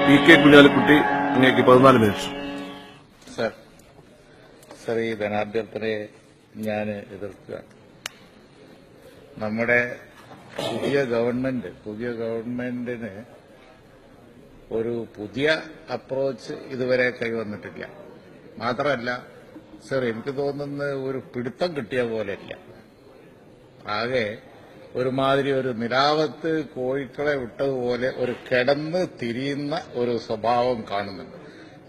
PK Kunhalikutty, അങ്ങേക്ക് 14 minute. Sir, ഈ ധനാഭ്യർത്ഥനയെ ഞാൻ എതിർക്കുക. നമ്മുടെ പുതിയ ഗവൺമെന്റിന് ഒരു പുതിയ അപ്രോച്ച് ഇതുവരെ കൈവന്നിട്ടില്ല. മാത്രമല്ല സർ, എനിക്ക് തോന്നുന്ന ഒരു പിടുത്തം കിട്ടിയ പോലെയല്ല. ആകെ ഒരുമാതിരി ഒരു നിലാവത്ത് കോഴിക്കളെ വിട്ടതുപോലെ ഒരു കിടന്ന് തിരിയുന്ന ഒരു സ്വഭാവം കാണുന്നുണ്ട്.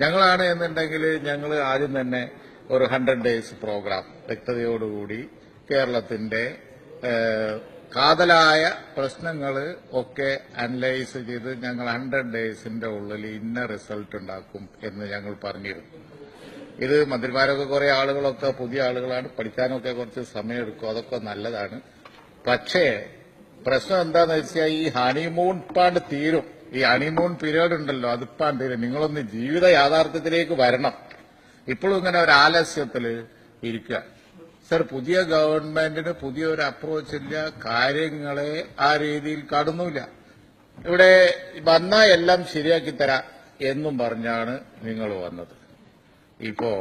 ഞങ്ങളാണ് എന്നുണ്ടെങ്കിൽ ഞങ്ങൾ ആദ്യം തന്നെ ഒരു 100 ഡേയ്സ് പ്രോഗ്രാം വ്യക്തതയോടുകൂടി കേരളത്തിന്റെ കാതലായ പ്രശ്നങ്ങൾ ഒക്കെ അനലൈസ് ചെയ്ത് ഞങ്ങൾ 100 ഡേയ്സിന്റെ ഉള്ളിൽ ഇന്ന റിസൾട്ട് ഉണ്ടാക്കും എന്ന് ഞങ്ങൾ പറഞ്ഞിരുന്നു. ഇത് മന്ത്രിമാരൊക്കെ കുറെ ആളുകളൊക്കെ പുതിയ ആളുകളാണ്, പഠിക്കാനൊക്കെ കുറച്ച് സമയമെടുക്കും, അതൊക്കെ നല്ലതാണ്. പക്ഷേ പ്രശ്നം എന്താന്ന് വെച്ചാൽ ഈ ഹണിമൂൺ പാണ്ട് തീരും. ഈ ഹണിമൂൺ പീരീഡ് ഉണ്ടല്ലോ, അതിപ്പാണ്ട് തീരും. നിങ്ങളൊന്ന് ജീവിത യാഥാർത്ഥ്യത്തിലേക്ക് വരണം. ഇപ്പോഴും ഇങ്ങനെ ഒരു ആലസ്യത്തിൽ ഇരിക്കുക. സർ, പുതിയ ഗവൺമെന്റിന് പുതിയൊരു അപ്രോച്ച് ഇല്ല, കാര്യങ്ങളെ ആ രീതിയിൽ കാണുന്നില്ല. ഇവിടെ വന്നാൽ എല്ലാം ശരിയാക്കി തരാം എന്നും പറഞ്ഞാണ് നിങ്ങൾ വന്നത്. ഇപ്പോ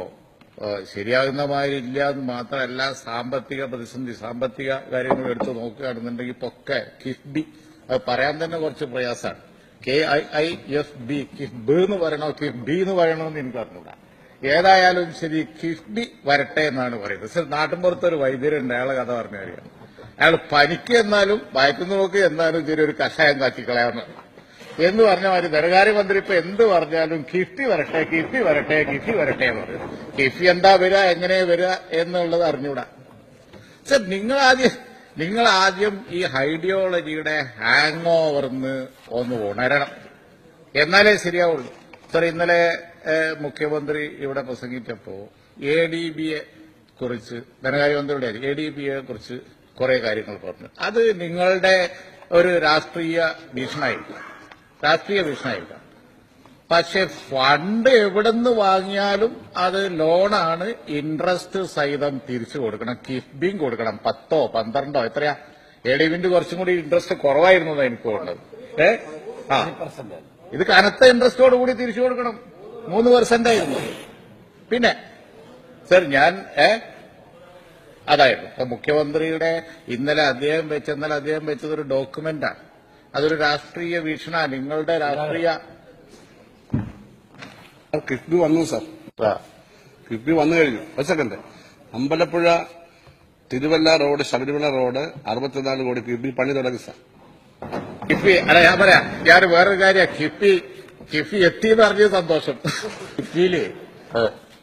ശരിയാകുന്ന മാതിരി ഇല്ല എന്ന് മാത്രമല്ല, സാമ്പത്തിക പ്രതിസന്ധി, സാമ്പത്തിക കാര്യങ്ങൾ എടുത്ത് നോക്കുകയാണെന്നുണ്ടെങ്കിൽ ഇപ്പൊക്കെ കിഫ്ബി, അത് പറയാൻ തന്നെ കുറച്ച് പ്രയാസമാണ്. KIIFB, കിഫ്ബ് എന്ന് പറയണോ കിഫ്ബി എന്ന് പറയണമെന്ന് എനിക്ക് അറിഞ്ഞൂടാ. ഏതായാലും ശരി, കിഫ്ബി വരട്ടെ എന്നാണ് പറയുന്നത്. സർ, നാട്ടിൻപുറത്തൊരു വൈദ്യരുണ്ട്, അയാളെ കഥ പറഞ്ഞ കാര്യമാണ്. അയാൾ പനിക്ക് എന്നാലും വയറ്റുന്ന നോക്ക് എന്നാലും ശരി ഒരു കഷായം കാച്ചിക്കളയാന്ന് എന്ന് പറഞ്ഞ മാതിരി ധനകാര്യമന്ത്രി ഇപ്പൊ എന്ത് പറഞ്ഞാലും കിഫ്ബി വരട്ടെ, കിഫ്ബി വരട്ടെ, കിഫ്ബി വരട്ടെ എന്ന് പറയും. കിഫ്ബി എന്താ വരിക, എങ്ങനെ വരിക എന്നുള്ളത് അറിഞ്ഞൂടാ. സർ, നിങ്ങൾ ആദ്യം ഈ ഐഡിയോളജിയുടെ ഹാങ് ഓവർന്ന് ഒന്ന് ഉണരണം, എന്നാലേ ശരിയാവുള്ളൂ. സർ, ഇന്നലെ മുഖ്യമന്ത്രി ഇവിടെ പ്രസംഗിച്ചപ്പോ ADBയെ കുറിച്ച്, ധനകാര്യമന്ത്രിയുടെ ADBയെ കുറിച്ച് കുറെ കാര്യങ്ങൾ പറഞ്ഞു. അത് നിങ്ങളുടെ ഒരു രാഷ്ട്രീയ ഭീഷണായിരിക്കാം. പക്ഷെ ഫണ്ട് എവിടെന്ന് വാങ്ങിയാലും അത് ലോണാണ്, ഇൻട്രസ്റ്റ് സഹിതം തിരിച്ചു കൊടുക്കണം, കിഫ്ബിയും കൊടുക്കണം. 10 12 എത്രയാ? ADBന്റെ കുറച്ചും കൂടി ഇൻട്രസ്റ്റ് കുറവായിരുന്നു എനിക്ക് തോന്നുന്നത്. ഇത് കനത്ത ഇൻട്രസ്റ്റോടുകൂടി തിരിച്ചു കൊടുക്കണം. 3% ആയിരുന്നു. പിന്നെ സർ, അതായിരുന്നു മുഖ്യമന്ത്രിയുടെ ഇന്നലെ അദ്ദേഹം വെച്ചതൊരു ഡോക്യുമെന്റാണ്. അതൊരു രാഷ്ട്രീയ വീക്ഷണ, നിങ്ങളുടെ രാഷ്ട്രീയ. കിഫ്ബി വന്നു സാർ, കിഫ്ബി വന്നു കഴിഞ്ഞു. ഒരു second. Ambalappuzha Thiruvalla road, Sabarimala road 64 കോടി കിഫ്ബി പണി തുടങ്ങി സാർ. കിഫ്ബി അല്ല, ഞാൻ പറയാം, ഞാൻ വേറൊരു കാര്യം, കിഫ്ബി എത്തിയെന്ന് അറിഞ്ഞത് സന്തോഷം. കിഫ്ബിയില്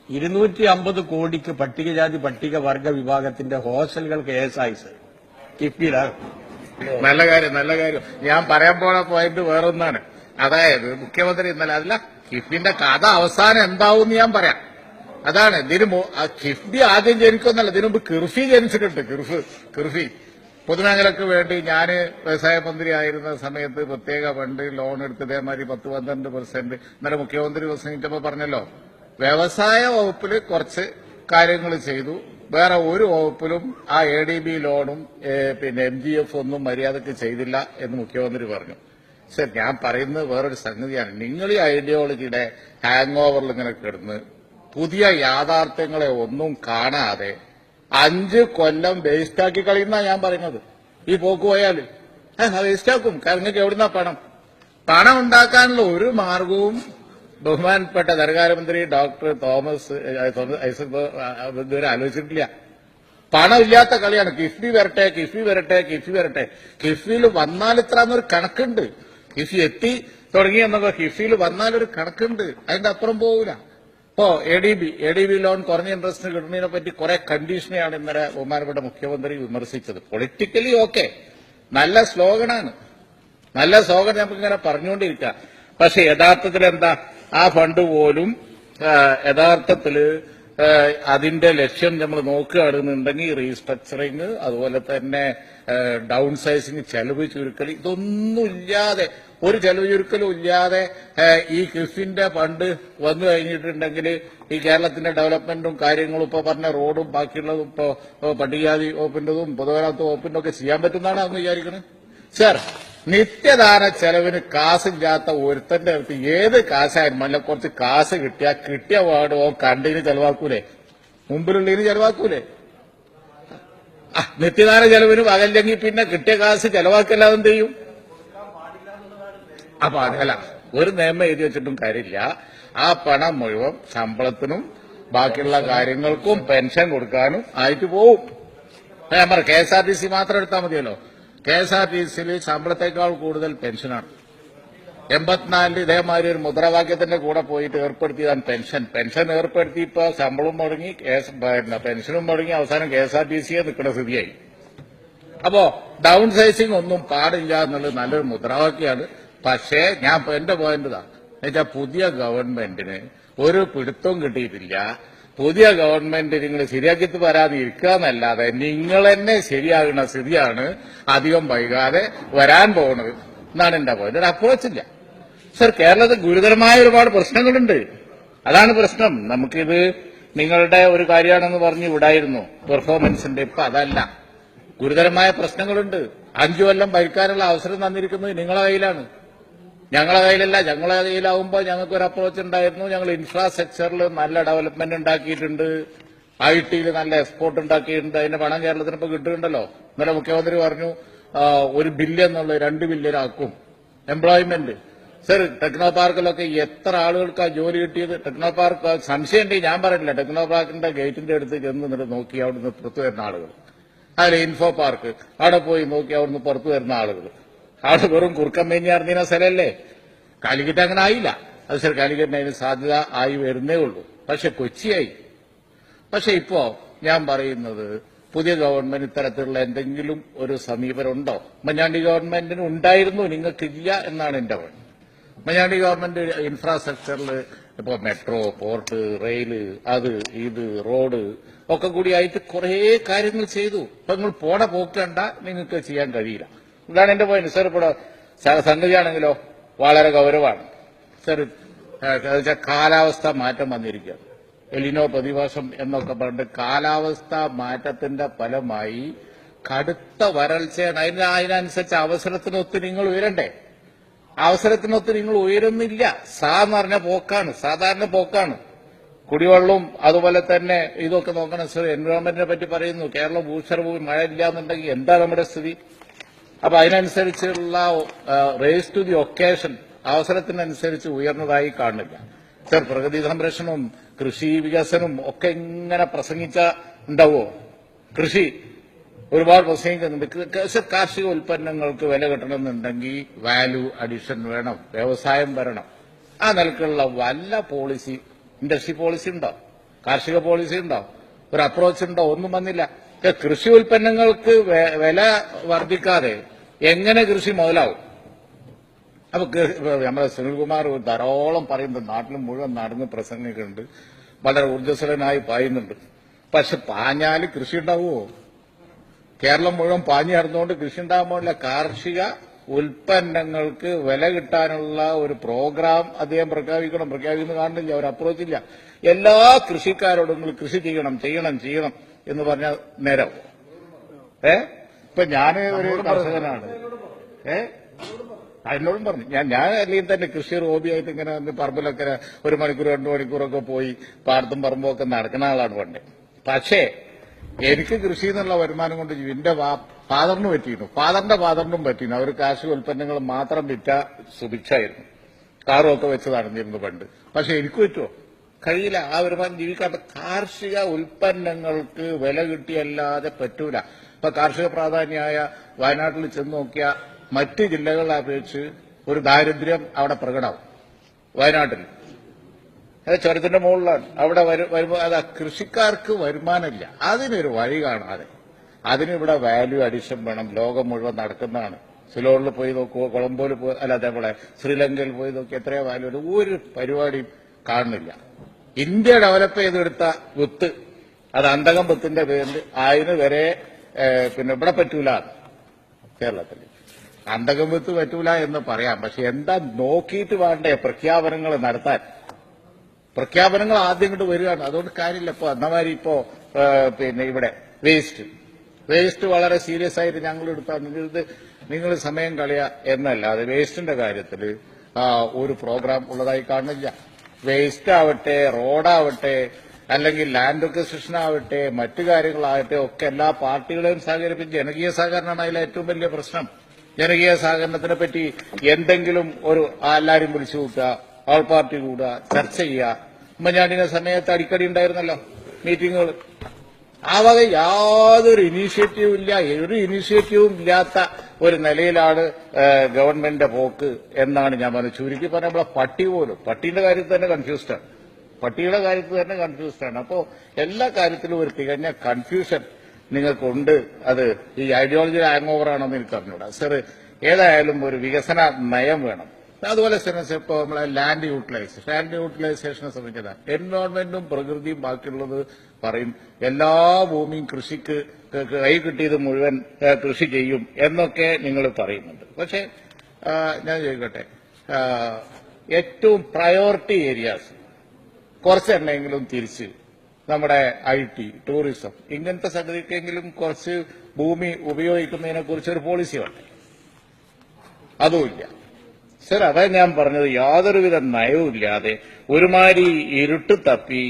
250 കോടിക്ക് പട്ടികജാതി പട്ടികവർഗ വിഭാഗത്തിന്റെ ഹോസ്റ്റലുകൾ കേസായി സർ. കിഫ്ബിയിലാണ്. നല്ല കാര്യം. ഞാൻ പറയാൻ പോണ പോയിന്റ് വേറൊന്നാണ്. അതായത് മുഖ്യമന്ത്രി ഇന്നലെ അതല്ല, കിഫ്ബിന്റെ കഥ അവസാനം എന്താവും ഞാൻ പറയാം. അതാണ് കിഫ്ബി ആദ്യം ജനിക്കുമെന്നല്ല, ഇതിനു മുമ്പ് കിർഫി ജനിച്ചിട്ടുണ്ട്. കിർഫി പൊതുമേഖലക്ക് വേണ്ടി ഞാൻ വ്യവസായ മന്ത്രി ആയിരുന്ന സമയത്ത് പ്രത്യേക ഫണ്ട് ലോൺ എടുത്ത് ഇതേമാതിരി 10-12%. ഇന്നലെ മുഖ്യമന്ത്രി പ്രസംഗിച്ചപ്പോൾ പറഞ്ഞല്ലോ, വ്യവസായ വകുപ്പിൽ കുറച്ച് കാര്യങ്ങൾ ചെയ്തു, വേറെ ഒരു വകുപ്പിലും ആ ADB ലോണും പിന്നെ MGF ഒന്നും മര്യാദക്ക് ചെയ്തില്ല എന്ന് മുഖ്യമന്ത്രി പറഞ്ഞു. സർ, ഞാൻ പറയുന്നത് വേറൊരു സംഗതിയാണ്. നിങ്ങൾ ഈ ഐഡിയോളജിയുടെ ഹാങ് ഓവറിൽ ഇങ്ങനെ കിടന്ന് പുതിയ യാഥാർത്ഥ്യങ്ങളെ ഒന്നും കാണാതെ 5 കൊല്ലം വേസ്റ്റാക്കി കളയുന്ന ഞാൻ പറയുന്നത്. ഈ പോക്ക് പോയാൽ വേസ്റ്റാക്കും. കാരണം നിങ്ങൾക്ക് എവിടുന്നാ പണം ഉണ്ടാക്കാനുള്ള ഒരു മാർഗവും ബഹുമാനപ്പെട്ട ധനകാര്യമന്ത്രി ഡോക്ടർ തോമസ് ഐസക് ഇതുവരെ ആലോചിച്ചിട്ടില്ല. പണമില്ലാത്ത കളിയാണ്. കിഫ്ബി വരട്ടെ. കിഫ്ബിയിൽ വന്നാൽ ഇത്ര എന്നൊരു കണക്കുണ്ട്. കിഫ്ബി എത്തി തുടങ്ങി എന്നൊക്കെ കിഫ്ബിയിൽ വന്നാലൊരു കണക്കുണ്ട്, അതിന്റെ അപ്പുറം പോകൂല. ഇപ്പോ ADB ലോൺ കുറഞ്ഞ ഇൻട്രസ്റ്റിന് കിട്ടുന്നതിനെ പറ്റി കുറെ കണ്ടീഷനെയാണ് ഇന്നലെ ബഹുമാനപ്പെട്ട മുഖ്യമന്ത്രി വിമർശിച്ചത്. പൊളിറ്റിക്കലി ഓക്കെ, നല്ല സ്ലോഗനാണ്, നമുക്ക് ഇങ്ങനെ പറഞ്ഞുകൊണ്ടിരിക്കുക. പക്ഷെ യഥാർത്ഥത്തിൽ എന്താ, ആ ഫണ്ട് പോലും യഥാർത്ഥത്തില് അതിന്റെ ലക്ഷ്യം നമ്മൾ നോക്കുകയാണെന്നുണ്ടെങ്കിൽ റീസ്ട്രക്ചറിങ്, അതുപോലെ തന്നെ ഡൗൺ സൈസിങ്, ചെലവ് ചുരുക്കൽ, ഇതൊന്നുമില്ലാതെ, ഒരു ചെലവ് ചുരുക്കലും ഇല്ലാതെ ഈ കിഫ്ബിന്റെ ഫണ്ട് വന്നു കഴിഞ്ഞിട്ടുണ്ടെങ്കിൽ ഈ കേരളത്തിന്റെ ഡെവലപ്മെന്റും കാര്യങ്ങളും ഇപ്പൊ പറഞ്ഞ റോഡും ബാക്കിയുള്ളതും ഇപ്പൊ പട്ടികജാതി വകുപ്പിന്റെതും പൊതുമരാമത്ത് വകുപ്പിന്റെ ഒക്കെ ചെയ്യാൻ പറ്റുന്നതാണ് അന്ന് വിചാരിക്കുന്നത്. സർ, നിത്യദാന ചെലവിന് കാശില്ലാത്ത ഒരുത്തന്റെ അടുത്ത് ഏത് കാശായാലും നല്ല കുറച്ച് കാശ് കിട്ടിയ പാടോ കണ്ടിന് ചെലവാക്കൂലേ, മുമ്പിലുള്ളതിന് ചെലവാക്കൂലേ? നിത്യദാന ചെലവിന് പകല്ലെങ്കിൽ പിന്നെ കിട്ടിയ കാശ് ചെലവാക്കല്ലാതെ എന്ത് ചെയ്യും? അപ്പൊ അതല്ല, ഒരു നിയമം എഴുതി വെച്ചിട്ടും കാര്യമില്ല. ആ പണം മുഴുവൻ ശമ്പളത്തിനും ബാക്കിയുള്ള കാര്യങ്ങൾക്കും പെൻഷൻ കൊടുക്കാനും ആയിട്ട് പോവും. ഞാൻ പറയാം, KSRTC മാത്രം എടുത്താൽ മതിയല്ലോ. KSRTCയിൽ ശമ്പളത്തെക്കാൾ കൂടുതൽ പെൻഷനാണ്. 84 ഇതേമാതിരി ഒരു മുദ്രാവാക്യത്തിന്റെ കൂടെ പോയിട്ട് ഏർപ്പെടുത്തിയതാണ് പെൻഷൻ ഏർപ്പെടുത്തി ഇപ്പൊ ശമ്പളം മുടങ്ങി, പെൻഷനും മുടങ്ങി, അവസാനം KSRTCയെ നിൽക്കുന്ന സ്ഥിതിയായി. അപ്പോ ഡൗൺ സൈസിങ് ഒന്നും പാടില്ല എന്നുള്ളത് നല്ലൊരു മുദ്രാവാക്യമാണ്. പക്ഷേ ഞാൻ എന്റെ പോയിന്റ് ഇതാ, എന്നുവെച്ചാൽ പുതിയ ഗവൺമെന്റിന് ഒരു പിടുത്തവും കിട്ടിയിട്ടില്ല. പുതിയ ഗവൺമെന്റ് നിങ്ങൾ ശരിയാക്കിയിട്ട് വരാതെ ഇരിക്കുക എന്നല്ലാതെ നിങ്ങൾ തന്നെ ശരിയാകുന്ന സ്ഥിതിയാണ് അധികം വൈകാതെ വരാൻ പോകുന്നത് എന്നാണ് എന്റെ പോയിന്റ്. ഒരു അപ്രോച്ചില്ല സർ. കേരളത്തിൽ ഗുരുതരമായ ഒരുപാട് പ്രശ്നങ്ങളുണ്ട്. അതാണ് പ്രശ്നം. നമുക്കിത് നിങ്ങളുടെ ഒരു കാര്യമാണെന്ന് പറഞ്ഞ് വിടായിരുന്നു പെർഫോമൻസിന്റെ. ഇപ്പൊ അതല്ല, ഗുരുതരമായ പ്രശ്നങ്ങളുണ്ട്. 5 കൊല്ലം ഭരിക്കാനുള്ള അവസരം തന്നിരിക്കുന്നത് നിങ്ങളെ കയ്യിലാണ്, ഞങ്ങളെ കയ്യിലല്ല. ഞങ്ങളെ കയ്യിലാവുമ്പോൾ ഞങ്ങൾക്ക് ഒരു അപ്രോച്ച് ഉണ്ടായിരുന്നു. ഞങ്ങൾ ഇൻഫ്രാസ്ട്രക്ചറിൽ നല്ല ഡെവലപ്മെന്റ് ഉണ്ടാക്കിയിട്ടുണ്ട്, IT-യിൽ നല്ല എക്സ്പോർട്ട് ഉണ്ടാക്കിയിട്ടുണ്ട്. അതിന്റെ പണം കേരളത്തിന് ഇപ്പൊ കിട്ടുന്നുണ്ടല്ലോ. ഇന്നലെ മുഖ്യമന്ത്രി പറഞ്ഞു 1 ബില്യൺ എന്നുള്ളത് 2 ബില്യൺ ആക്കും. എംപ്ലോയ്മെന്റ് സർ, ടെക്നോ പാർക്കിലൊക്കെ എത്ര ആളുകൾക്കാണ് ജോലി കിട്ടിയത്? ടെക്നോ പാർക്ക് സംശയം ഉണ്ടെങ്കിൽ ഞാൻ പറഞ്ഞില്ല, ടെക്നോ പാർക്കിന്റെ ഗേറ്റിന്റെ അടുത്ത് ചെന്ന് നോക്കി അവിടുന്ന് പുറത്തു വരുന്ന ആളുകൾ. അതിൽ ഇൻഫോ പാർക്ക് അവിടെ പോയി നോക്കി അവിടുന്ന് പുറത്തു വരുന്ന ആളുകൾ. അവിടെ വെറും കുറുക്കമ്മേഞ്ഞി അറിഞ്ഞ സ്ഥലമല്ലേ. കാലിക്കറ്റ് അങ്ങനെ ആയില്ല. അത് ശരി, കാലിക്കറ്റിന് അതിന് സാധ്യത ആയി വരുന്നേ ഉള്ളൂ. പക്ഷെ കൊച്ചിയായി. പക്ഷെ ഇപ്പോ ഞാൻ പറയുന്നത്, പുതിയ ഗവൺമെന്റ് ഇത്തരത്തിലുള്ള എന്തെങ്കിലും ഒരു സമീപനം ഉണ്ടോ? ഉമ്മൻചാണ്ടി ഗവൺമെന്റിന് ഉണ്ടായിരുന്നു, നിങ്ങൾക്കില്ല എന്നാണ് എന്റെ point. ഉമ്മൻചാണ്ടി ഗവൺമെന്റ് ഇൻഫ്രാസ്ട്രക്ചറിൽ ഇപ്പൊ മെട്രോ, പോർട്ട്, റെയില്, അത് ഇത് റോഡ് ഒക്കെ കൂടി ആയിട്ട് കുറെ കാര്യങ്ങൾ ചെയ്തു. ഇപ്പൊ നിങ്ങൾ പോണ പോക്കണ്ട, നിങ്ങൾക്ക് ചെയ്യാൻ കഴിയില്ല. ഇതാണ് എന്റെ പോയിന്റ് സർ. ഇപ്പോൾ സംഗതിയാണെങ്കിലോ വളരെ ഗൗരവമാണ് സർ. കാലാവസ്ഥ മാറ്റം വന്നിരിക്കുകയാണ്. എലിനോ പ്രതിഭാസം എന്നൊക്കെ പറഞ്ഞിട്ട് കാലാവസ്ഥ മാറ്റത്തിന്റെ ഫലമായി കടുത്ത വരൾച്ചയാണ്. അതിനനുസരിച്ച് അവസരത്തിനൊത്ത് നിങ്ങൾ ഉയരണ്ടേ? അവസരത്തിനൊത്ത് നിങ്ങൾ ഉയരുന്നില്ല. എന്ന് പറഞ്ഞ പോക്കാണ്, സാധാരണ പോക്കാണ്. കുടിവെള്ളവും അതുപോലെ തന്നെ ഇതൊക്കെ നോക്കണം സർ. എൻവയോൺമെന്റിനെ പറ്റി പറയുന്നു, കേരളം ഭൂക്ഷരഭൂമി, മഴ ഇല്ല എന്നുണ്ടെങ്കിൽ എന്താ നമ്മുടെ സ്ഥിതി? അപ്പൊ അതിനനുസരിച്ചുള്ള റേസ് ടു ദി ഒക്കേഷൻ അവസരത്തിനനുസരിച്ച് ഉയർന്നതായി കാണുന്നില്ല സർ. പ്രകൃതി സംരക്ഷണവും കൃഷി വികസനവും ഒക്കെ ഇങ്ങനെ പ്രസംഗിച്ച ഉണ്ടാവോ? കൃഷി ഒരുപാട് പ്രസംഗിക്കുന്നുണ്ട്. കാർഷിക ഉൽപ്പന്നങ്ങൾക്ക് വില കിട്ടണമെന്നുണ്ടെങ്കിൽ വാല്യൂ അഡീഷൻ വേണം, വ്യവസായം വരണം. ആ നിലക്കുള്ള വല്ല പോളിസി, ഇൻഡസ്ട്രി പോളിസി ഉണ്ടോ? കാർഷിക പോളിസി ഉണ്ടോ? ഒരു അപ്രോച്ച് ഉണ്ടോ? ഒന്നും വന്നില്ല. കൃഷി ഉൽപ്പന്നങ്ങൾക്ക് വില വർദ്ധിക്കാതെ എങ്ങനെ കൃഷി മുതലാവും? അപ്പൊ നമ്മുടെ സുനിൽകുമാർ ധാരാളം പറയുന്നുണ്ട്, നാട്ടിലും മുഴുവൻ നടന്ന് പ്രസംഗിക്കുന്നുണ്ട്, വളരെ ഊർജ്ജസ്വലനായി പായുന്നുണ്ട്. പക്ഷെ പാഞ്ഞാല് കൃഷി ഉണ്ടാവുമോ? കേരളം മുഴുവൻ പാഞ്ഞു നടന്നുകൊണ്ട് കൃഷി ഉണ്ടാകുമ്പോഴല്ല. കാർഷിക ഉൽപ്പന്നങ്ങൾക്ക് വില കിട്ടാനുള്ള ഒരു പ്രോഗ്രാം അദ്ദേഹം പ്രഖ്യാപിക്കുന്ന കാണുന്നില്ല. ഒരു അപ്രോച്ച് ഇല്ല. എല്ലാ കൃഷിക്കാരോടും നിങ്ങൾ കൃഷി ചെയ്യണം എന്ന് പറഞ്ഞ നേരം ഇപ്പൊ ഞാൻ ഒരു കർഷകനാണ്. അതിനോടും പറഞ്ഞു ഞാൻ അല്ലെങ്കിൽ തന്നെ കൃഷി ഒരു ഹോബിയായിട്ട് ഇങ്ങനെ പറമ്പിലൊക്കെ 1 മണിക്കൂർ 2 മണിക്കൂറൊക്കെ പോയി പാടത്തും പറമ്പും ഒക്കെ നടക്കുന്ന ആളാണ് പണ്ട്. പക്ഷേ എനിക്ക് കൃഷി എന്നുള്ള വരുമാനം കൊണ്ട് എന്റെ ഫാദറിന് പറ്റിയിരുന്നു, ഫാദറിനും പറ്റിയിരുന്നു. അവർ കാർഷിക ഉൽപ്പന്നങ്ങൾ മാത്രം വിറ്റ സുഭിക്ഷായിരുന്നു. കാറും ഒക്കെ വെച്ച് നടന്നിരുന്നു പണ്ട്. പക്ഷെ എനിക്ക് പറ്റുമോ? കഴിയില്ല. ആ വരുമാനം ജീവിക്കാൻ. കാർഷിക ഉൽപ്പന്നങ്ങൾക്ക് വില കിട്ടിയല്ലാതെ പറ്റൂല. ഇപ്പൊ കാർഷിക പ്രാധാന്യമായ വയനാട്ടിൽ ചെന്ന് നോക്കിയ മറ്റ് ജില്ലകളെ അപേക്ഷിച്ച് ഒരു ദാരിദ്ര്യം അവിടെ പ്രകടമാവും. വയനാട്ടിൽ അത് ചുരത്തിന്റെ മുകളിലാണ്. അവിടെ അത് കൃഷിക്കാർക്ക് വരുമാനമില്ല. അതിനൊരു വഴി കാണാതെ അതിനിവിടെ വാല്യൂ അഡീഷൻ വേണം. ലോകം മുഴുവൻ നടക്കുന്നതാണ്. സിലോണിൽ പോയി നോക്കുവോ, കൊളംബോയിൽ പോയി, അല്ല അതേപോലെ ശ്രീലങ്കയിൽ പോയി നോക്കി എത്രയോ വാല്യൂ. ഒരു പരിപാടിയും കാണുന്നില്ല. ഇന്ത്യ ഡെവലപ്പ് ചെയ്തെടുത്ത വിത്ത്, അത് അന്തകം വിത്തിന്റെ പേരിൽ അതിന് വരെ പിന്നെ ഇവിടെ പറ്റൂല. കേരളത്തിൽ അന്തകം വിത്ത് പറ്റൂല എന്ന് പറയാം. പക്ഷെ എന്താ നോക്കിയിട്ട് വേണ്ടേ പ്രഖ്യാപനങ്ങൾ നടത്താൻ? പ്രഖ്യാപനങ്ങൾ ആദ്യം കൊണ്ട് വരികയാണ്. അതുകൊണ്ട് കാര്യമില്ല. ഇപ്പൊ എന്നമാതിരി ഇപ്പോ പിന്നെ ഇവിടെ വേസ്റ്റ് വളരെ സീരിയസ് ആയിട്ട് ഞങ്ങൾ എടുത്താൽ ഇത് നിങ്ങൾ സമയം കളയുക എന്നല്ലാതെ വേസ്റ്റിന്റെ കാര്യത്തിൽ ഒരു പ്രോഗ്രാം ഉള്ളതായി കാണുന്നില്ല. വേസ്റ്റ് ആവട്ടെ, റോഡാവട്ടെ, അല്ലെങ്കിൽ ലാൻഡ് അക്വിസിഷൻ ആവട്ടെ, മറ്റു കാര്യങ്ങളാവട്ടെ, ഒക്കെ എല്ലാ പാർട്ടികളെയും സഹകരിപ്പിച്ച് ജനകീയ സഹകരണമാണ് അതിലെ ഏറ്റവും വലിയ പ്രശ്നം. ജനകീയ സഹകരണത്തിനെ പറ്റി എന്തെങ്കിലും ഒരു എല്ലാവരും വിളിച്ചു കൂട്ടുക, ഓൾ പാർട്ടി കൂടുക, ചർച്ച ചെയ്യുക. ഉമ്മൻചാണ്ടിന്റെ സമയത്ത് അടിക്കടി ഉണ്ടായിരുന്നല്ലോ മീറ്റിങ്ങുകൾ. ആ വക യാതൊരു ഇനീഷ്യേറ്റീവും ഇല്ല. ഒരു ഇനീഷ്യേറ്റീവും ഇല്ലാത്ത ഒരു നിലയിലാണ് ഗവൺമെന്റിന്റെ പോക്ക് എന്നാണ് ഞാൻ പറഞ്ഞത്. ചുരുക്കി പറഞ്ഞ നമ്മളെ പട്ടി പോലും പട്ടീന്റെ കാര്യത്തിൽ തന്നെ കൺഫ്യൂസ്ഡാണ്. പട്ടിയുടെ കാര്യത്തിൽ തന്നെ കൺഫ്യൂസ്ഡാണ്. അപ്പോൾ എല്ലാ കാര്യത്തിലും ഒരു തികഞ്ഞ കൺഫ്യൂഷൻ നിങ്ങൾക്കുണ്ട്. അത് ഈ ഐഡിയോളജി ഹാങ് ഓവർ ആണെന്ന് എനിക്ക് അറിഞ്ഞൂടാ. സർ, ഏതായാലും ഒരു വികസന നയം വേണം. അതുപോലെ തന്നെ ഇപ്പോൾ നമ്മളെ ലാൻഡ് യൂട്ടിലൈസേഷനെ സംബന്ധിച്ചതാണ്. എൻവയോൺമെന്റും പ്രകൃതിയും ബാക്കിയുള്ളത് പറയും എല്ലാ ഭൂമിയും കൃഷിക്ക് കൈ കിട്ടിയത് മുഴുവൻ കൃഷി ചെയ്യും എന്നൊക്കെ നിങ്ങൾ പറയുന്നുണ്ട്. പക്ഷെ ഞാൻ ചോദിക്കട്ടെ, ഏറ്റവും പ്രയോറിറ്റി ഏരിയാസ് കുറച്ചെണ്ണെങ്കിലും തിരിച്ച് നമ്മുടെ IT, ടൂറിസം ഇങ്ങനത്തെ സംഗതിക്കെങ്കിലും കുറച്ച് ഭൂമി ഉപയോഗിക്കുന്നതിനെ കുറിച്ച് ഒരു പോളിസി വേണ്ടേ? അതുമില്ല. സർ, അതാ ഞാൻ പറഞ്ഞത്, യാതൊരുവിധ നയവും ഇല്ലാതെ ഒരുമാതിരി ഇരുട്ട് തപ്പി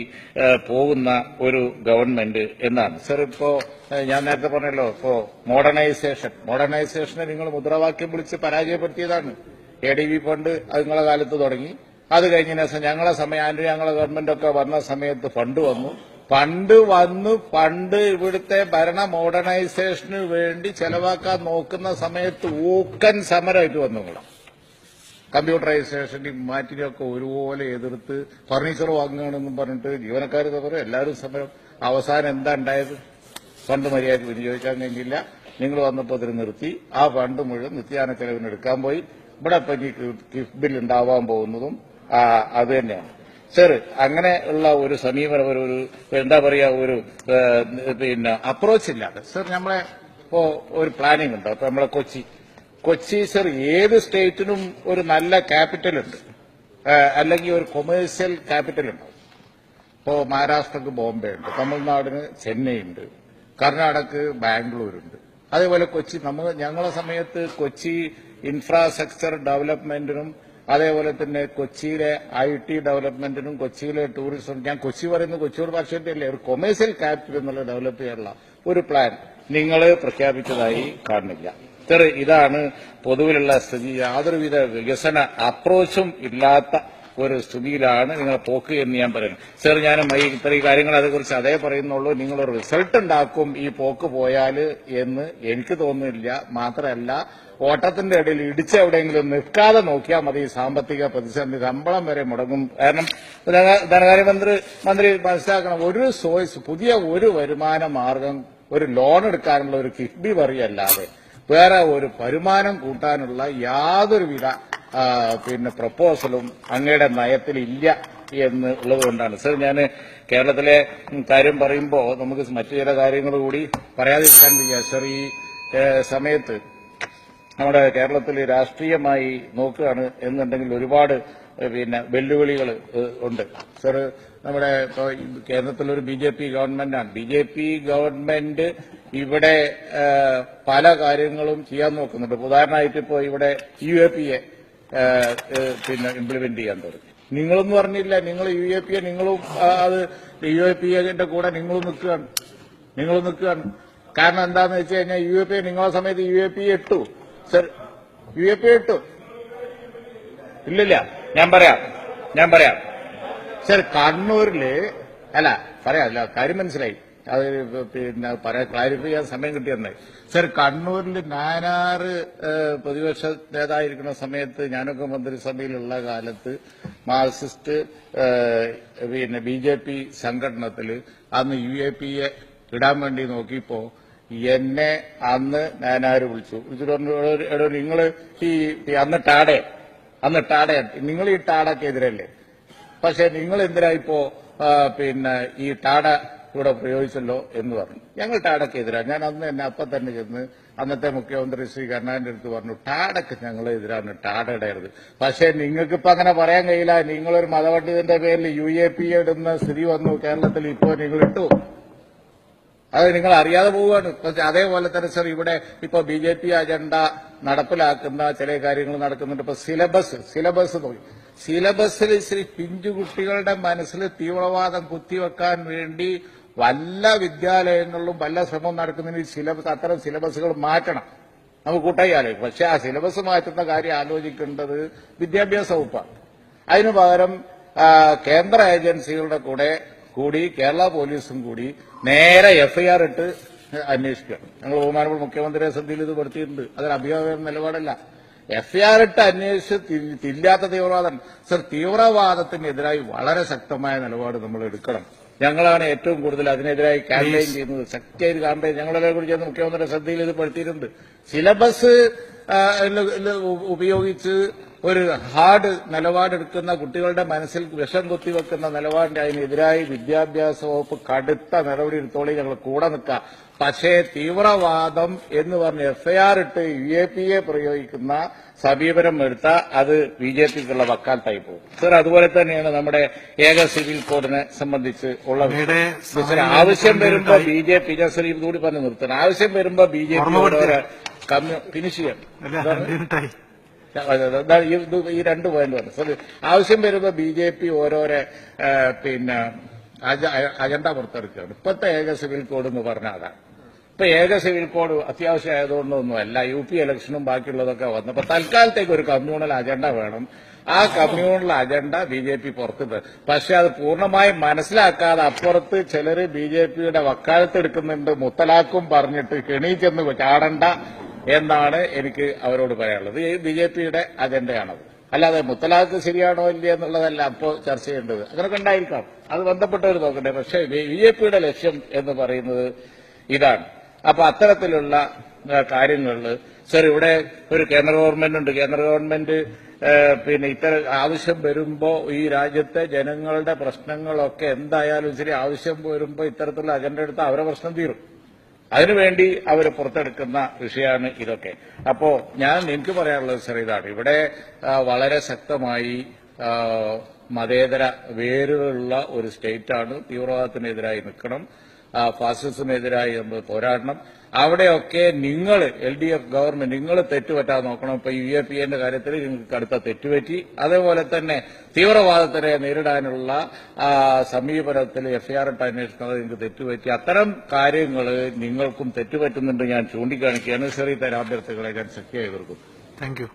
പോകുന്ന ഒരു ഗവൺമെന്റ് എന്നാണ്. സർ, ഇപ്പോ ഞാൻ നേരത്തെ പറഞ്ഞല്ലോ, ഇപ്പോ മോഡേണൈസേഷനെ നിങ്ങൾ മുദ്രാവാക്യം വിളിച്ച് പരാജയപ്പെടുത്തിയതാണ്. ADB ഫണ്ട് അത് നിങ്ങളെ കാലത്ത് തുടങ്ങി. അത് കഴിഞ്ഞ ശേഷം ഞങ്ങളെ സമയം ഞങ്ങളെ ഗവൺമെന്റൊക്കെ വന്ന സമയത്ത് ഫണ്ട് വന്നു. ഫണ്ട് ഇവിടുത്തെ ഭരണ മോഡേണൈസേഷന് വേണ്ടി ചെലവാക്കാൻ നോക്കുന്ന സമയത്ത് ഊക്കൻ സമരമായിട്ട് വന്നു. കമ്പ്യൂട്ടറൈസേഷന്റെ മാറ്റിനൊക്കെ ഒരുപോലെ എതിർത്ത് ഫർണിച്ചർ വാങ്ങുകയാണെന്നും പറഞ്ഞിട്ട് ജീവനക്കാർ സമരം, എല്ലാവരും സമരം. അവസാനം എന്താ ഉണ്ടായത്? ഫണ്ട് മര്യാദയ്ക്ക് വിനിയോഗിക്കാൻ കഴിഞ്ഞില്ല. നിങ്ങൾ വന്നപ്പോൾ അതിന് നിർത്തി. ആ ഫണ്ട് മുഴുവൻ നിത്യാന ചെലവിന് എടുക്കാൻ പോയി. ഇവിടെ ഇപ്പം കിഫ്ബിൽ ഉണ്ടാവാൻ പോകുന്നതും അത് തന്നെയാണ്. സർ, അങ്ങനെ ഉള്ള ഒരു സമീപനം, ഒരു എന്താ പറയാ, ഒരു അപ്രോച്ച് ഇല്ലാതെ സർ നമ്മളെ ഇപ്പോ ഒരു പ്ലാനിംഗ് ഉണ്ട്. അപ്പൊ നമ്മളെ കൊച്ചി സർ, ഏത് സ്റ്റേറ്റിനും ഒരു നല്ല ക്യാപിറ്റൽ ഉണ്ട്, അല്ലെങ്കിൽ ഒരു കൊമേഴ്സ്യൽ ക്യാപിറ്റൽ ഉണ്ടാവും. ഇപ്പോ മഹാരാഷ്ട്രക്ക് ബോംബെ ഉണ്ട്, തമിഴ്നാടിന് ചെന്നൈ ഉണ്ട്, കർണാടകക്ക് ബാംഗ്ലൂരുണ്ട്. അതേപോലെ ഞങ്ങളെ സമയത്ത് കൊച്ചി ഇൻഫ്രാസ്ട്രക്ചർ ഡെവലപ്മെന്റിനും അതേപോലെ തന്നെ കൊച്ചിയിലെ IT ഡെവലപ്മെന്റിനും കൊച്ചിയിലെ ടൂറിസം, ഞാൻ കൊച്ചി പറയുന്നത് കൊച്ചിയോട് ഭാഷയുടെ അല്ലേ, ഒരു കൊമേഴ്സ്യൽ ക്യാപിറ്റൽ എന്നുള്ള ഡെവലപ്പ് ചെയ്യാനുള്ള ഒരു പ്ലാൻ നിങ്ങൾ പ്രഖ്യാപിച്ചതായി കാണുന്നില്ല. സർ, ഇതാണ് പൊതുവിലുള്ള സ്ഥിതി. യാതൊരുവിധ വികസന അപ്രോച്ചും ഇല്ലാത്ത ഒരു സ്ഥിതിയിലാണ് നിങ്ങൾ പോക്ക് എന്ന് ഞാൻ പറയുന്നത്. സർ, ഞാൻ ഇത്രയും കാര്യങ്ങൾ അതേക്കുറിച്ച് അതേ പറയുന്നുള്ളൂ. നിങ്ങളൊരു റിസൾട്ട് ഉണ്ടാക്കും ഈ പോക്ക് പോയാൽ എന്ന് എനിക്ക് തോന്നുന്നില്ല. മാത്രമല്ല, ഓട്ടത്തിന്റെ ഇടയിൽ ഇടിച്ചെവിടെയെങ്കിലും നിൽക്കാതെ നോക്കിയാൽ മതി. സാമ്പത്തിക പ്രതിസന്ധി, ശമ്പളം വരെ മുടങ്ങും. കാരണം ധനകാര്യമന്ത്രി മനസ്സിലാക്കണം, ഒരു സോഴ്സ്, പുതിയ ഒരു വരുമാന മാർഗം, ഒരു ലോൺ എടുക്കാനുള്ള ഒരു കിഫ്ബി വറിയല്ലാതെ വേറെ ഒരു വരുമാനം കൂട്ടാനുള്ള യാതൊരുവിധ പ്രപ്പോസലും അങ്ങയുടെ നയത്തിൽ ഇല്ല എന്ന് ഉള്ളതുകൊണ്ടാണ്. സർ, ഞാൻ കേരളത്തിലെ കാര്യം പറയുമ്പോൾ നമുക്ക് മറ്റു ചില കാര്യങ്ങൾ കൂടി പറയാതിരിക്കാൻ വയ്യ. സർ, ഈ സമയത്ത് നമ്മുടെ കേരളത്തിൽ രാഷ്ട്രീയമായി നോക്കുകയാണ് എന്നുണ്ടെങ്കിൽ ഒരുപാട് വെല്ലുവിളികൾ ഉണ്ട്. സർ, നമ്മുടെ കേരളത്തിലൊരു BJP ഗവൺമെന്റാണ്. BJP ഗവൺമെന്റ് ഇവിടെ പല കാര്യങ്ങളും ചെയ്യാൻ നോക്കുന്നുണ്ട്. ഉദാഹരണമായിട്ട് ഇപ്പോൾ ഇവിടെ UAPA ഇംപ്ലിമെന്റ് ചെയ്യാൻ തുടങ്ങി. നിങ്ങളൊന്നും പറഞ്ഞില്ല. നിങ്ങൾ UAPA നിങ്ങളും അത് UAPAന്റെ കൂടെ നിങ്ങളും നിൽക്കുകയാണ്. കാരണം എന്താന്ന് വെച്ച് കഴിഞ്ഞാൽ UAPA നിങ്ങളെ സമയത്ത് UAPA ഇട്ടു. സർ, UAPA ഇട്ടു ഇല്ലില്ല. ഞാൻ പറയാം സർ, കണ്ണൂരില് പറയാല്ല, കാര്യം മനസ്സിലായി. അത് ക്ലാരിഫൈ ചെയ്യാൻ സമയം കിട്ടിയെന്നായി. സർ, കണ്ണൂരിൽ നാനാറ് പ്രതിപക്ഷ നേതായിരിക്കുന്ന സമയത്ത് ഞാനൊക്കെ മന്ത്രിസഭയിലുള്ള കാലത്ത് മാർക്സിസ്റ്റ് BJP സംഘടനത്തിൽ അന്ന് UAPA ഇടാൻ വേണ്ടി നോക്കിയപ്പോ എന്നെ അന്ന് നാനാര് വിളിച്ചിട്ട് പറഞ്ഞു, നിങ്ങൾ അന്ന് ടാഡ നിങ്ങൾ ഈ ടാഡക്കെതിരല്ലേ, പക്ഷെ നിങ്ങൾ എന്തിനാ ഇപ്പോ ഈ ടാഡ ഇവിടെ പ്രയോഗിച്ചല്ലോ എന്ന് പറഞ്ഞു. ഞങ്ങൾ ടാഡക്കെതിരാണ്. ഞാൻ അന്ന് എന്നെ അപ്പം തന്നെ ചെന്ന് അന്നത്തെ മുഖ്യമന്ത്രി ശ്രീ കരുണാകരന്റെ അടുത്ത് പറഞ്ഞു, ടാഡക്ക് ഞങ്ങളെതിരാണ്, ടാഡയുടേത്. പക്ഷെ നിങ്ങൾക്കിപ്പോ അങ്ങനെ പറയാൻ കഴിയില്ല. നിങ്ങളൊരു മതപണ്ഡിതന്റെ പേരിൽ UAPA ഇടുന്ന സ്ഥിതി വന്നു കേരളത്തിൽ. ഇപ്പോൾ നിങ്ങൾ ഇട്ടു. അത് നിങ്ങൾ അറിയാതെ പോവുകയാണ്. അതേപോലെ തന്നെ സർ ഇവിടെ ഇപ്പൊ BJP അജണ്ട നടപ്പിലാക്കുന്ന ചില കാര്യങ്ങൾ നടക്കുന്നുണ്ട്. ഇപ്പൊ സിലബസ് നോക്കി, സിലബസിൽ ശ്രീ പിഞ്ചുകുട്ടികളുടെ മനസ്സിൽ തീവ്രവാദം കുത്തിവെക്കാൻ വേണ്ടി വല്ല വിദ്യാലയങ്ങളിലും വല്ല ശ്രമം നടക്കുന്നതിന് അത്തരം സിലബസുകൾ മാറ്റണം. നമുക്ക് കൂട്ടായി ആലോചിക്കും. പക്ഷെ ആ സിലബസ് മാറ്റുന്ന കാര്യം ആലോചിക്കേണ്ടത് വിദ്യാഭ്യാസ വകുപ്പാണ്. അതിനു പകരം കേന്ദ്ര ഏജൻസികളുടെ കൂടി കേരള പോലീസും കൂടി നേരെ FIR ഇട്ട് അന്വേഷിക്കുക. ഞങ്ങൾ ബഹുമാനപ്പെട്ട മുഖ്യമന്ത്രിയുടെ ശ്രദ്ധയിൽ ഇത് പെടുത്തിയിട്ടുണ്ട്. അതൊരു അഭിഭാവക നിലപാടല്ല. FIR ഇട്ട് അന്വേഷിച്ചില്ലാത്ത തീവ്രവാദം. സർ, തീവ്രവാദത്തിനെതിരായി വളരെ ശക്തമായ നിലപാട് നമ്മൾ എടുക്കണം. ഞങ്ങളാണ് ഏറ്റവും കൂടുതൽ അതിനെതിരായി ക്യാമ്പയിൻ ചെയ്യുന്നത്. ശക്തിയായി ക്യാമ്പയിൻ ഞങ്ങളെ കുറിച്ച് മുഖ്യമന്ത്രിയുടെ ശ്രദ്ധയിൽ ഇത് പെടുത്തിയിട്ടുണ്ട്. സിലബസ് ഉപയോഗിച്ച് ഒരു ഹാർഡ് നിലപാടെടുക്കുന്ന, കുട്ടികളുടെ മനസ്സിൽ വിഷം കുത്തിവെക്കുന്ന നിലപാടിന്റെ അതിനെതിരായി വിദ്യാഭ്യാസ വകുപ്പ് കടുത്ത നടപടി എടുത്തോളി, ഞങ്ങൾ കൂടെ നിൽക്കാം. പക്ഷേ തീവ്രവാദം എന്ന് പറഞ്ഞ് FIR ഇട്ട് UAPA പ്രയോഗിക്കുന്ന സമീപനം എടുത്താൽ അത് BJPക്കുള്ള വക്കാലത്തായി പോകും. സർ, അതുപോലെ തന്നെയാണ് നമ്മുടെ ഏക സിവിൽ കോഡിനെ സംബന്ധിച്ച് ഉള്ള ആവശ്യം വരുമ്പോ BJP, ഞാൻ സർ ഇതുകൂടി പറഞ്ഞ് നിർത്തണം, ആവശ്യം വരുമ്പോ BJP ഫിനിഷ് ചെയ്യണം. ഈ 2 പോയിന്റ് പറഞ്ഞു സർ. ആവശ്യം വരുമ്പോ BJP ഓരോരോ അജണ്ട പുറത്തെടുക്കുകയാണ്. ഇപ്പോഴത്തെ ഏക സിവിൽ കോഡ് എന്ന് പറഞ്ഞാൽ അതാണ്. ഇപ്പൊ ഏക സിവിൽ കോഡ് അത്യാവശ്യമായതുകൊണ്ടൊന്നുമല്ല, UP ഇലക്ഷനും ബാക്കിയുള്ളതൊക്കെ വന്നപ്പോ തൽക്കാലത്തേക്ക് ഒരു കമ്മ്യൂണൽ അജണ്ട വേണം. ആ കമ്മ്യൂണൽ അജണ്ട BJP പുറത്തിട്ട്, പക്ഷെ അത് പൂർണ്ണമായും മനസ്സിലാക്കാതെ അപ്പുറത്ത് ചിലര് BJPയുടെ വക്കാലത്തെടുക്കുന്നുണ്ട്. മുത്തലാഖും പറഞ്ഞിട്ട് കെണി ചെന്ന് ചാടണ്ട എന്നാണ് എനിക്ക് അവരോട് പറയാനുള്ളത്. ഈ BJPയുടെ അജണ്ടയാണത്. അല്ലാതെ മുത്തലാഖ് ശരിയാണോ ഇല്ല എന്നുള്ളതല്ല അപ്പോൾ ചർച്ച ചെയ്യേണ്ടത്. അങ്ങനെയൊക്കെ ഉണ്ടായിരിക്കാം, അത് ബന്ധപ്പെട്ടവർ നോക്കട്ടെ. പക്ഷേ BJPയുടെ ലക്ഷ്യം എന്ന് പറയുന്നത് ഇതാണ്. അപ്പൊ അത്തരത്തിലുള്ള കാര്യങ്ങളിൽ സർ ഇവിടെ ഒരു കേന്ദ്ര ഗവൺമെന്റ് ഉണ്ട്. കേന്ദ്ര ഗവൺമെന്റ് ഇത്തരം ആവശ്യം വരുമ്പോ ഈ രാജ്യത്തെ ജനങ്ങളുടെ പ്രശ്നങ്ങളൊക്കെ എന്തായാലും ശരി, ആവശ്യം വരുമ്പോ ഇത്തരത്തിലുള്ള അജണ്ട എടുത്താൽ അവരെ പ്രശ്നം തീരും. അതിനുവേണ്ടി അവർ പുറത്തെടുക്കുന്ന വിഷയമാണ് ഇതൊക്കെ. അപ്പോ എനിക്ക് പറയാനുള്ളത് സർ ഇതാണ്, ഇവിടെ വളരെ ശക്തമായി മതേതര വേരുകളുള്ള ഒരു സ്റ്റേറ്റാണ്. തീവ്രവാദത്തിനെതിരായി നിൽക്കണം, ഫാസിസത്തിനെതിരായി നമ്മൾ പോരാടണം. അവിടെയൊക്കെ നിങ്ങൾ LDF ഗവൺമെന്റ് നിങ്ങൾ തെറ്റുപറ്റാൻ നോക്കണം. ഇപ്പൊ UAPAന്റെ കാര്യത്തിൽ നിങ്ങൾക്ക് കടുത്ത തെറ്റുപറ്റി. അതേപോലെ തന്നെ തീവ്രവാദത്തിനെ നേരിടാനുള്ള സമീപനത്തിൽ FIR ഇട്ട് അന്വേഷിക്കുന്നത് നിങ്ങൾക്ക് തെറ്റുപറ്റി. അത്തരം കാര്യങ്ങൾ നിങ്ങൾക്കും തെറ്റുപറ്റുന്നുണ്ട് ഞാൻ ചൂണ്ടിക്കാണിക്കുകയാണ്. ചെറിയ തരം അഭ്യർത്ഥികളെ ഞാൻ ശക്തിയായി എതിർക്കുന്നു. Thank you.